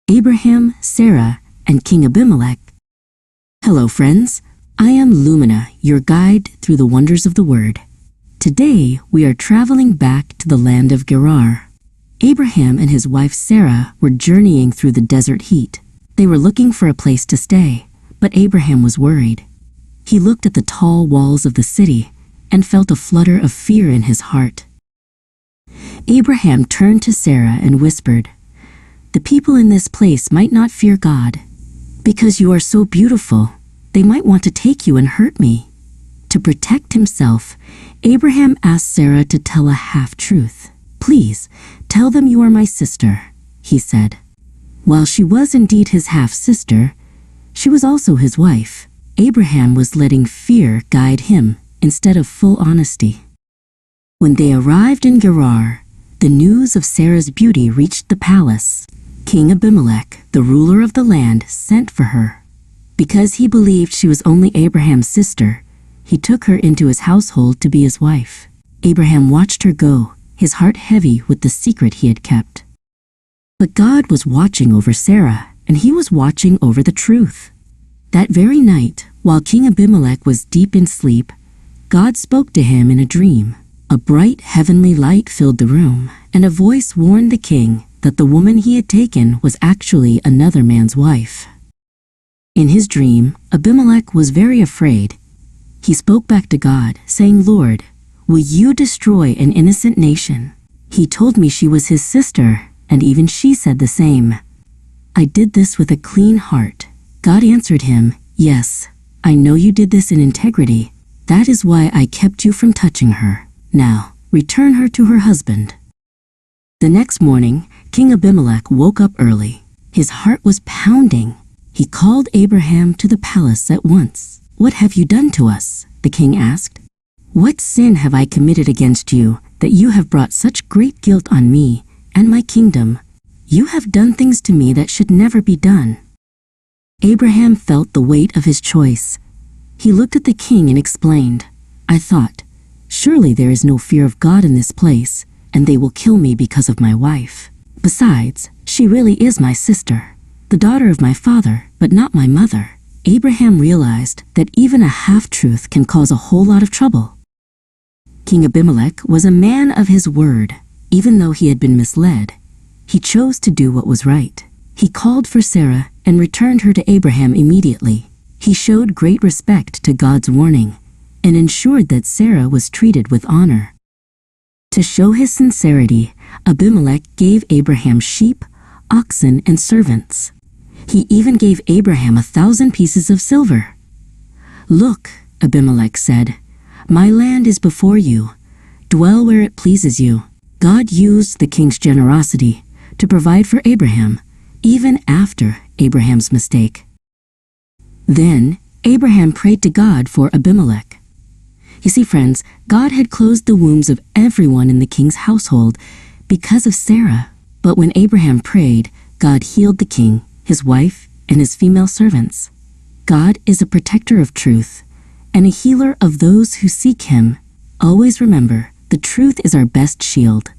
Abraham, Sarah, and King Abimelech. Hello friends, I am Lumina, your guide through the wonders of the Word. Today we are traveling back to the land of Gerar. Abraham and his wife Sarah were journeying through the desert heat. They were looking for a place to stay, but Abraham was worried. He looked at the tall walls of the city and felt a flutter of fear in his heart. Abraham turned to Sarah and whispered, "The people in this place might not fear God. Because you are so beautiful, they might want to take you and hurt me." To protect himself, Abraham asked Sarah to tell a half-truth. "Please, tell them you are my sister," he said. While she was indeed his half-sister, she was also his wife. Abraham was letting fear guide him instead of full honesty. When they arrived in Gerar, the news of Sarah's beauty reached the palace. King Abimelech, the ruler of the land, sent for her. Because he believed she was only Abraham's sister, he took her into his household to be his wife. Abraham watched her go, his heart heavy with the secret he had kept. But God was watching over Sarah, and he was watching over the truth. That very night, while King Abimelech was deep in sleep, God spoke to him in a dream. A bright heavenly light filled the room, and a voice warned the king that the woman he had taken was actually another man's wife. In his dream, Abimelech was very afraid. He spoke back to God, saying, "Lord, will you destroy an innocent nation? He told me she was his sister, and even she said the same. I did this with a clean heart." God answered him, "Yes, I know you did this in integrity. That is why I kept you from touching her. Now, return her to her husband." The next morning, King Abimelech woke up early. His heart was pounding. He called Abraham to the palace at once. "What have you done to us?" the king asked. "What sin have I committed against you that you have brought such great guilt on me and my kingdom? You have done things to me that should never be done." Abraham felt the weight of his choice. He looked at the king and explained, "I thought, surely there is no fear of God in this place, and they will kill me because of my wife. Besides, she really is my sister, the daughter of my father, but not my mother." Abraham realized that even a half-truth can cause a whole lot of trouble. King Abimelech was a man of his word. Even though he had been misled, he chose to do what was right. He called for Sarah and returned her to Abraham immediately. He showed great respect to God's warning and ensured that Sarah was treated with honor. To show his sincerity, Abimelech gave Abraham sheep, oxen, and servants. He even gave Abraham 1,000 pieces of silver. "Look," Abimelech said, "my land is before you. Dwell where it pleases you." God used the king's generosity to provide for Abraham, even after Abraham's mistake. Then Abraham prayed to God for Abimelech. You see, friends, God had closed the wombs of everyone in the king's household because of Sarah. But when Abraham prayed, God healed the king, his wife, and his female servants. God is a protector of truth and a healer of those who seek him. Always remember, the truth is our best shield.